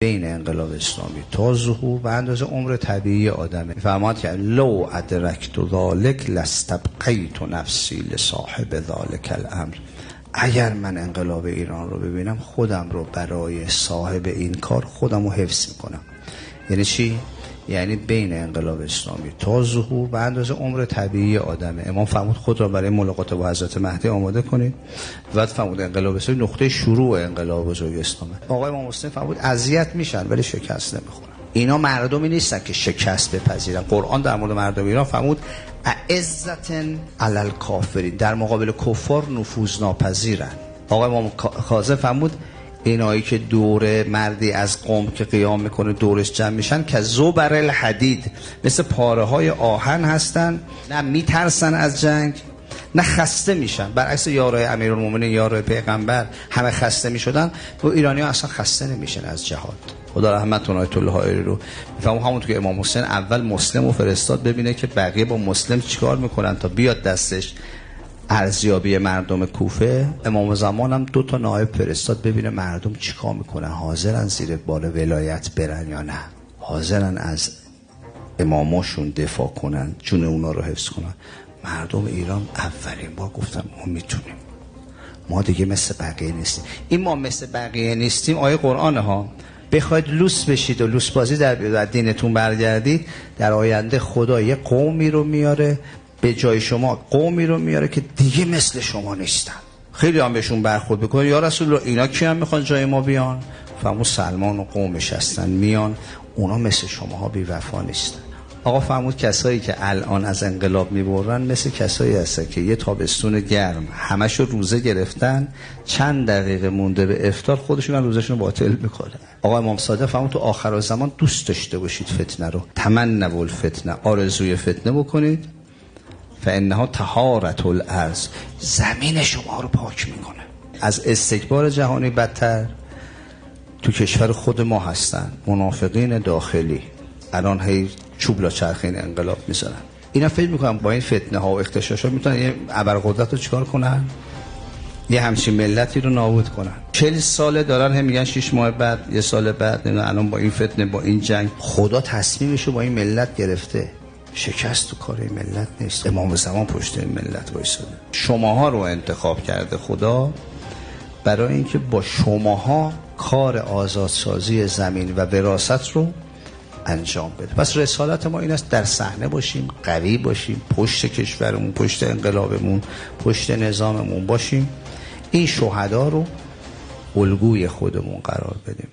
بین انقلاب اسلامی تا ظهور به اندازه عمر طبیعی آدمه. فرماد که لو ادرکت ذلک لاستبقیت نفسی لصاحب ذلک الامر. اگر من انقلاب ایران رو ببینم خودم رو برای صاحب این کار خودم رو حفظ میکنم. یعنی چی؟ یعنی بین انقلاب اسلامی تا ظهور به اندازه عمر طبیعی آدمه. امام فرمود خود را برای ملاقات با حضرت مهدی آماده کنید. بعد فرمود انقلاب اسلامی نقطه شروع انقلاب بزرگ اسلامه. آقای امام حسین فرمود اذیت میشن ولی شکست نمیخورن. اینا مردمی نیستن که شکست بپذیرن. قرآن در مورد مردم ایران فرمود اعزتن علی الکافرین، در مقابل کفار نفوذ ناپذیرن. آقای امام کاظم فرمود اینایی که دور مردی از قوم که قیام میکنه دورش جمع میشن که زبر الحدید، مثل پاره های آهن هستن، نه میترسن از جنگ نه خسته میشن. برعکس یارای امیرالمومنین یارای پیغمبر همه خسته میشدن، و ایرانی ها اصلا خسته نمیشن از جهاد. خدا رحمت آیت الله حائری رو میفهمم. همونطور که امام حسین اول مسلم رو فرستاد ببینه که بقیه با مسلم چیکار میکنن تا بیاد دستش ارزیابی مردم کوفه. امام زمان هم 2 تا نایب فرستاد ببینه مردم چیکار میکنن، حاضرن زیر بار ولایت برن یا نه، حاضرن از اماماشون دفاع کنن، جون اونا رو حفظ کنن. مردم ایران اولین بار گفتن ما میتونیم، ما دیگه مثل بقیه نیستیم. این ما مثل بقیه نیستیم آیه قرآنه ها. بخواید لوس بشید و لوس بازی در دینتون برگردید، در آینده خدا یه قومی رو میاره به جای شما، قومی رو میاره که دیگه مثل شما نیستن. خیلی هم بهشون برخورد بکنه یا رسول الله اینا کی هم میخوان جای ما بیان؟ فرمود سلمان و قومش هستن میان، اونا مثل شماها بی وفا نیستن. آقا فرمود کسایی که الان از انقلاب میبرن مثل کسایی هستن که یه تابستون گرم همشو روزه گرفتن، چند دقیقه مونده به افطار خودشون روزشون رو باطل میکنن. آقا امام صادق فرمود تو آخر زمان دوست داشته باشید فتنه رو، تمنوا الفتنه، آرزوی فتنه بکنید، فانها طهارة الارض، زمین شما رو پاک میکنه. از استکبار جهانی بدتر تو کشور خود ما هستن منافقین داخلی. الان هی چوب لا چرخین انقلاب میذارن. اینا فکر میکنن با این فتنه ها و اغتشاشات میتونن یه ابرقدرت رو چیکار کنن، یه همچین ملتی رو نابود کنن. 40 ساله دارن هم میگن 6 ماه بعد، یه سال بعد، الان با این فتنه با این جنگ خدا تصمیمشو با این ملت گرفته. شکست تو کار این ملت نیست. امام زمان پشت این ملت وایساده. شماها رو انتخاب کرده خدا برای اینکه با شماها کار آزادسازی زمین و وراثت رو انجام بده. پس رسالت ما این است در صحنه باشیم، قوی باشیم، پشت کشورمون، پشت انقلابمون، پشت نظاممون باشیم، این شهدا رو الگوی خودمون قرار بدیم.